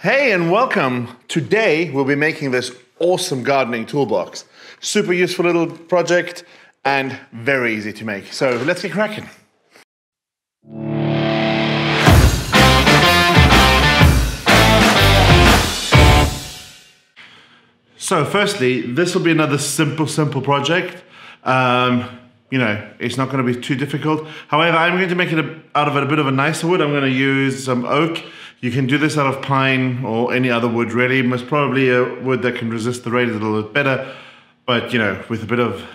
Hey and welcome. Today we'll be making this awesome gardening toolbox. Super useful little project and very easy to make. So let's get cracking. So firstly, this will be another simple project. You know, it's not going to be too difficult. However, I'm going to make it out of a bit of a nicer wood. I'm going to use some oak. You can do this out of pine or any other wood really. Most probably a wood that can resist the rain a little bit better. But you know, with a bit of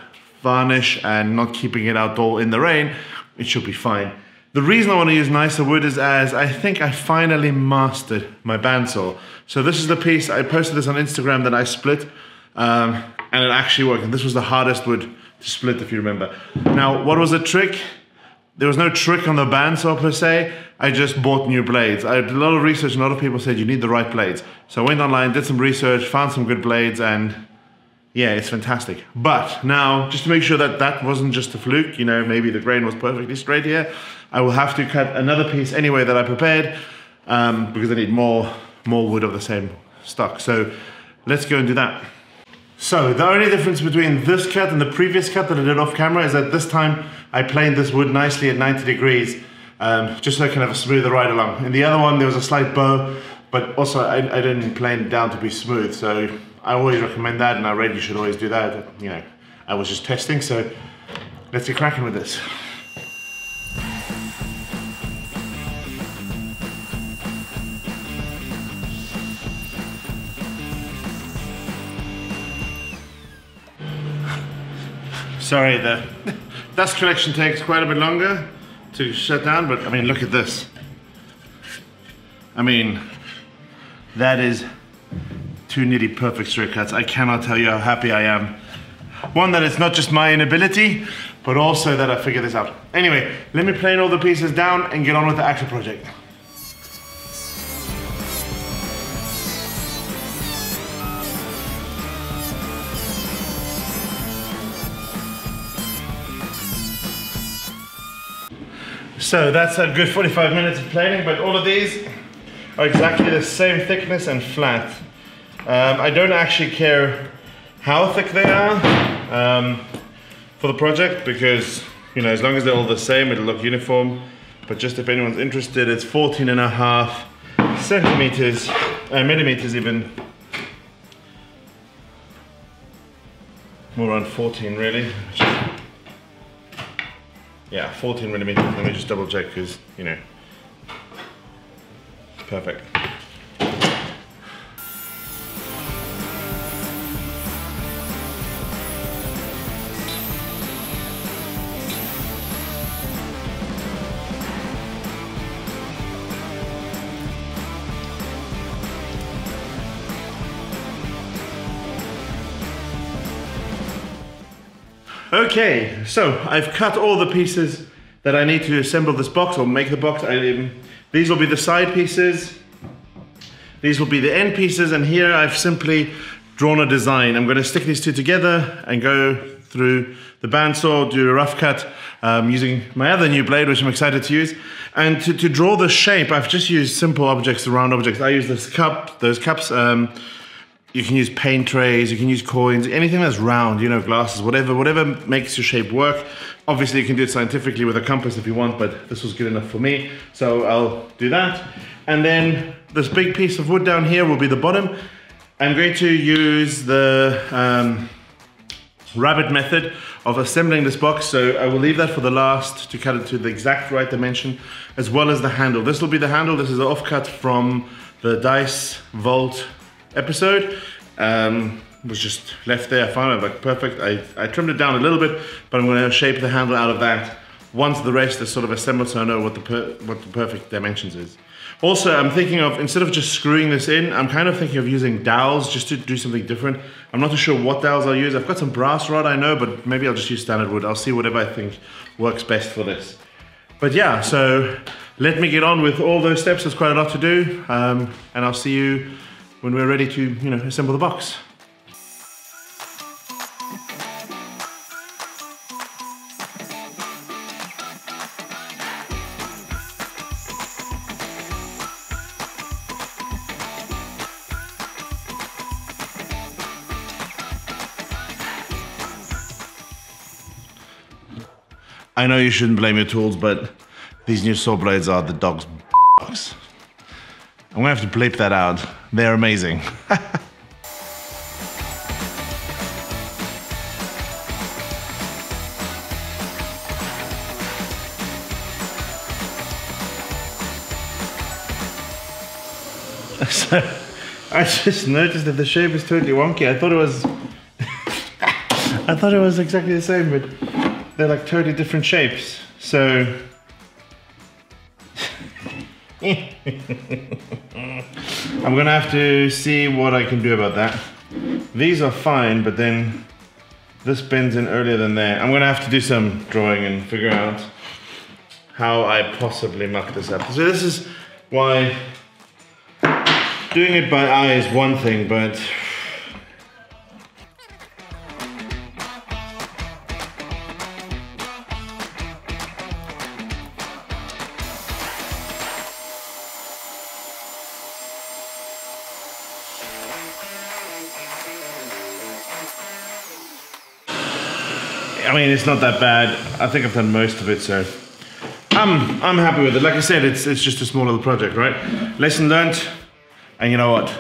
varnish and not keeping it out all in the rain, it should be fine. The reason I want to use nicer wood is as I think I finally mastered my bandsaw. So this is the piece, I posted this on Instagram that I split and it actually worked. And this was the hardest wood to split, if you remember. Now, what was the trick? There was no trick on the bandsaw per se. I just bought new blades. I did a lot of research and a lot of people said you need the right blades. So I went online, did some research, found some good blades, and yeah, it's fantastic. But now, just to make sure that that wasn't just a fluke, you know, maybe the grain was perfectly straight here, I will have to cut another piece anyway that I prepared because I need more wood of the same stock. So let's go and do that. So the only difference between this cut and the previous cut that I did off camera is that this time I planed this wood nicely at 90 degrees just so I can have a smoother ride along. In the other one there was a slight bow, but also I didn't plane it down to be smooth, so I always recommend that, and I read you should always do that. You know, I was just testing, so let's get cracking with this. Sorry, the dust collection takes quite a bit longer to shut down, but I mean, look at this. I mean, that is two nearly perfect straight cuts. I cannot tell you how happy I am. One, that it's not just my inability, but also that I figured this out. Anyway, let me plane all the pieces down and get on with the actual project. So that's a good 45 minutes of planing, but all of these are exactly the same thickness and flat. I don't actually care how thick they are for the project because, you know, as long as they're all the same, it'll look uniform. But just if anyone's interested, it's 14.5 centimeters, millimeters even. More around 14 really. Yeah, 14 millimeters. Let me just double check because, you know, perfect. Okay, so I've cut all the pieces that I need to assemble this box or make the box. These will be the side pieces, these will be the end pieces, and here I've simply drawn a design. I'm going to stick these two together and go through the bandsaw, do a rough cut using my other new blade, which I'm excited to use. And to draw the shape, I've just used simple objects, round objects. I use this cup, those cups. You can use paint trays, you can use coins, anything that's round, you know, glasses, whatever makes your shape work. Obviously you can do it scientifically with a compass if you want, but this was good enough for me, so I'll do that. And then this big piece of wood down here will be the bottom. I'm going to use the rabbit method of assembling this box, so I will leave that for the last to cut it to the exact right dimension, as well as the handle. This will be the handle. This is an offcut from the Dice Vault episode. Was just left there. I found it like perfect. I trimmed it down a little bit, but I'm going to shape the handle out of that once the rest is sort of assembled, so I know what the perfect dimensions is. Also, I'm thinking of, instead of just screwing this in, I'm kind of thinking of using dowels just to do something different. I'm not too sure what dowels I'll use. I've got some brass rod, I know, but maybe I'll just use standard wood. I'll see whatever I think works best for this. But yeah, so let me get on with all those steps. There's quite a lot to do, and I'll see you when we're ready to, you know, assemble the box. I know you shouldn't blame your tools, but these new saw blades are the dog's box. I'm gonna have to bleep that out. They're amazing. So, I just noticed that the shape is totally wonky. I thought it was I thought it was exactly the same, but they're like totally different shapes. So I'm gonna have to see what I can do about that. These are fine, but then this bends in earlier than there. I'm gonna have to do some drawing and figure out how I possibly muck this up. So this is why doing it by eye is one thing, but I mean, it's not that bad. I think I've done most of it, so I'm happy with it. Like I said, it's just a small little project, right? Lesson learned. And you know what?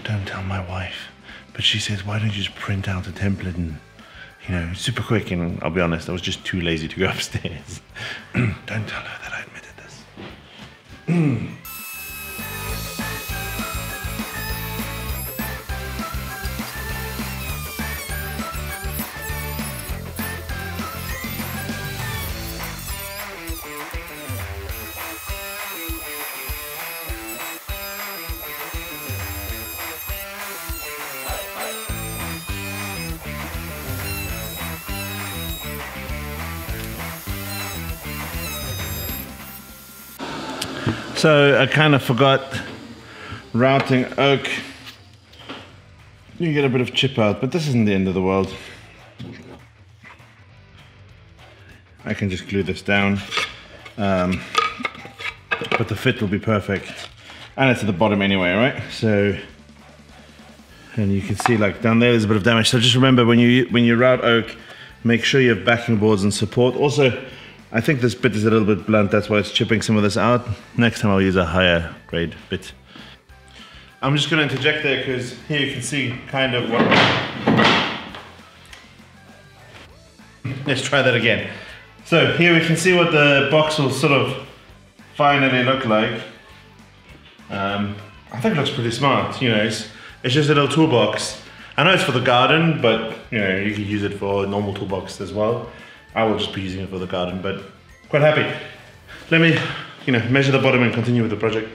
Don't tell my wife. But she says, why don't you just print out a template and, you know, super quick. And I'll be honest, I was just too lazy to go upstairs. Don't tell her that I admitted this. So I kind of forgot routing oak. You get a bit of chip out, but this isn't the end of the world. I can just glue this down, but the fit will be perfect. And it's at the bottom anyway, right? So, and you can see like down there's a bit of damage. So just remember when you route oak, make sure you have backing boards and support. Also, I think this bit is a little bit blunt, that's why it's chipping some of this out. Next time I'll use a higher grade bit. I'm just going to interject there because here you can see kind of what... Let's try that again. So here we can see what the box will sort of finally look like. I think it looks pretty smart, you know, it's just a little toolbox. I know it's for the garden, but you know, you can use it for a normal toolbox as well. I will just be using it for the garden, but quite happy. Let me, you know, measure the bottom and continue with the project.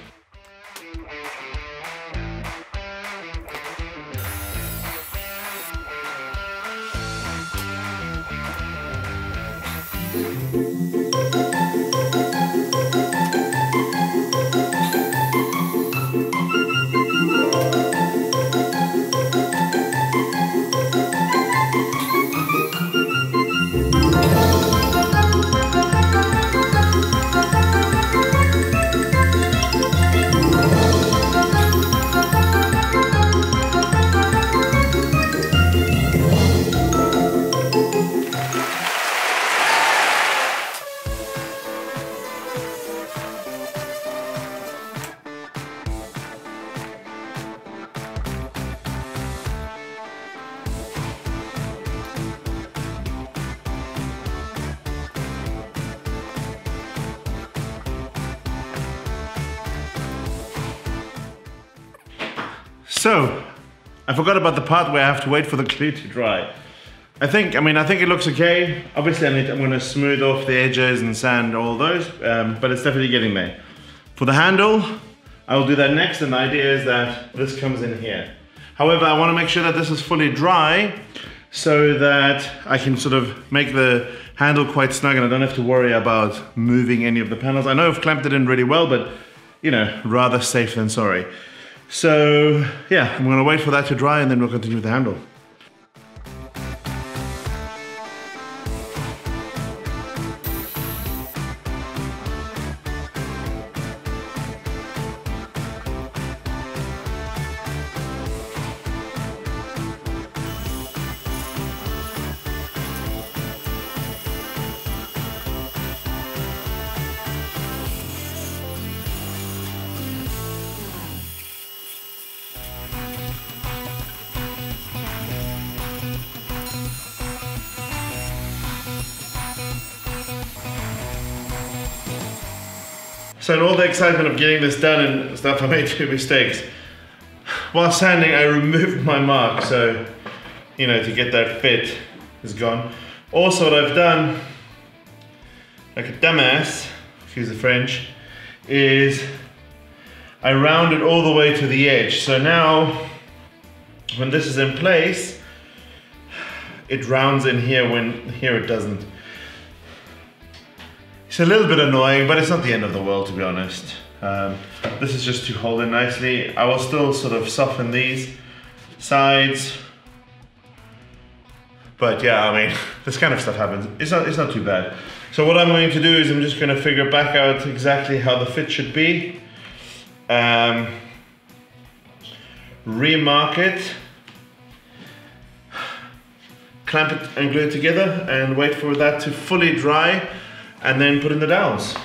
So, I forgot about the part where I have to wait for the glue to dry. I think it looks okay. Obviously I'm gonna smooth off the edges and sand all those, but it's definitely getting there. For the handle, I will do that next, and the idea is that this comes in here. However, I wanna make sure that this is fully dry so that I can sort of make the handle quite snug and I don't have to worry about moving any of the panels. I know I've clamped it in really well, but you know, rather safe than sorry. So yeah, I'm gonna wait for that to dry and then we'll continue with the handle. So in all the excitement of getting this done and stuff, I made 2 mistakes. While sanding, I removed my mark, so, you know, to get that fit is gone. Also, what I've done, like a dumbass, excuse the French, is I rounded all the way to the edge. So now, when this is in place, it rounds in here when here it doesn't. It's a little bit annoying, but it's not the end of the world, to be honest. This is just to hold it nicely. I will still sort of soften these sides. But yeah, I mean, this kind of stuff happens. It's not too bad. So what I'm going to do is I'm just going to figure back out exactly how the fit should be. Remark it. Clamp it and glue it together and wait for that to fully dry and then put in the dowels.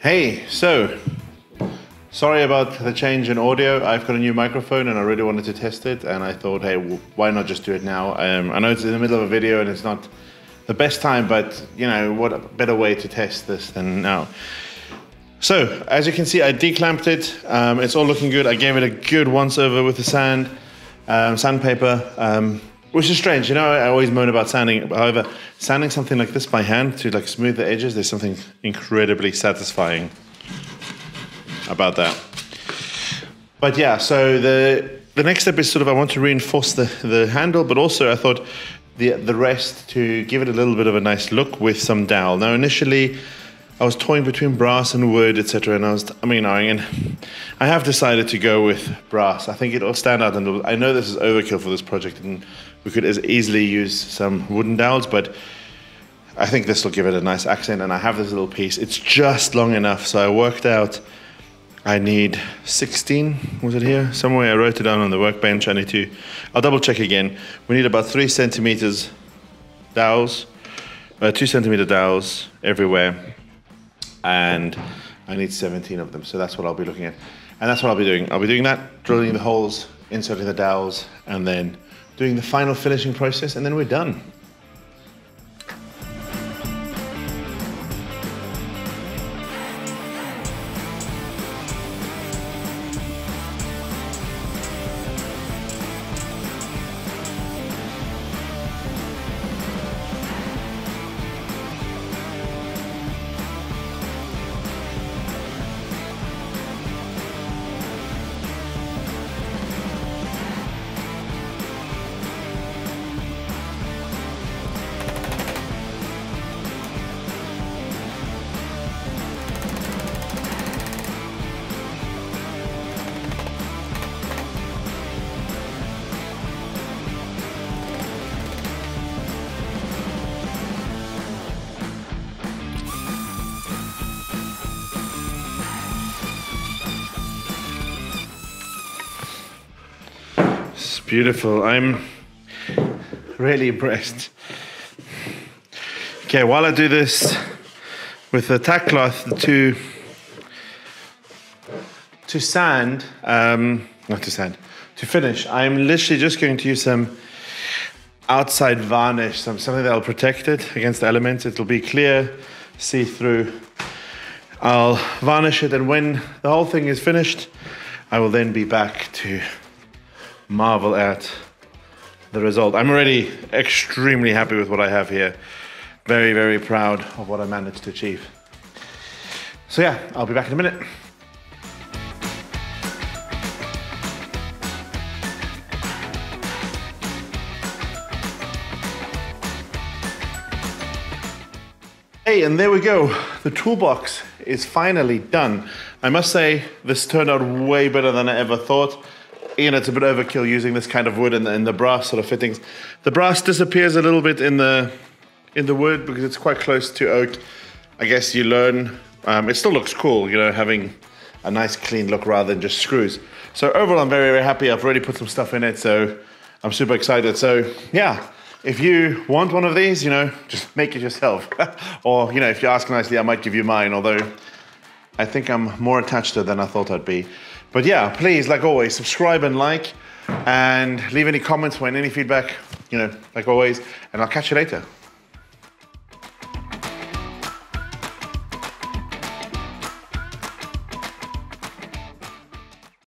Hey, so, sorry about the change in audio. I've got a new microphone and I really wanted to test it, and I thought, hey, why not just do it now? I know it's in the middle of a video and it's not the best time, but you know, what a better way to test this than now. So, as you can see, I declamped it. It's all looking good. I gave it a good once over with the sandpaper. Which is strange, you know, I always moan about sanding. However, sanding something like this by hand to like smooth the edges, there's something incredibly satisfying about that. But yeah, so the next step is sort of, I want to reinforce the handle, but also I thought the rest to give it a little bit of a nice look with some dowel. Now initially, I was toying between brass and wood, etc., and and I have decided to go with brass. I think it'll stand out, and I know this is overkill for this project, and we could as easily use some wooden dowels, but I think this will give it a nice accent, and I have this little piece. It's just long enough, so I worked out I need 16, was it here? Somewhere I wrote it down on the workbench. I'll double check again. We need about 3 centimeters dowels, 2 centimeter dowels everywhere. And I need 17 of them, so that's what I'll be looking at. And that's what I'll be doing. I'll be doing that, drilling the holes, inserting the dowels, and then doing the final finishing process, and then we're done. It's beautiful. I'm really impressed. Okay, while I do this with the tack cloth to finish, I'm literally just going to use some outside varnish, something that will protect it against the elements. It'll be clear, see-through. I'll varnish it, and when the whole thing is finished, I will then be back to marvel at the result. I'm already extremely happy with what I have here. Very, very proud of what I managed to achieve. So yeah, I'll be back in a minute. Hey, and there we go. The toolbox is finally done. I must say, this turned out way better than I ever thought. You know, it's a bit overkill using this kind of wood and the brass sort of fittings. The brass disappears a little bit in the wood because it's quite close to oak. I guess you learn. It still looks cool, you know, having a nice clean look rather than just screws. So overall, I'm very, very happy. I've already put some stuff in it, so I'm super excited. So yeah, if you want one of these, you know, just make it yourself. Or, you know, if you ask nicely, I might give you mine, although I think I'm more attached to it than I thought I'd be. But yeah, please, like always, subscribe and like, and leave any comments or any feedback, you know, like always, and I'll catch you later.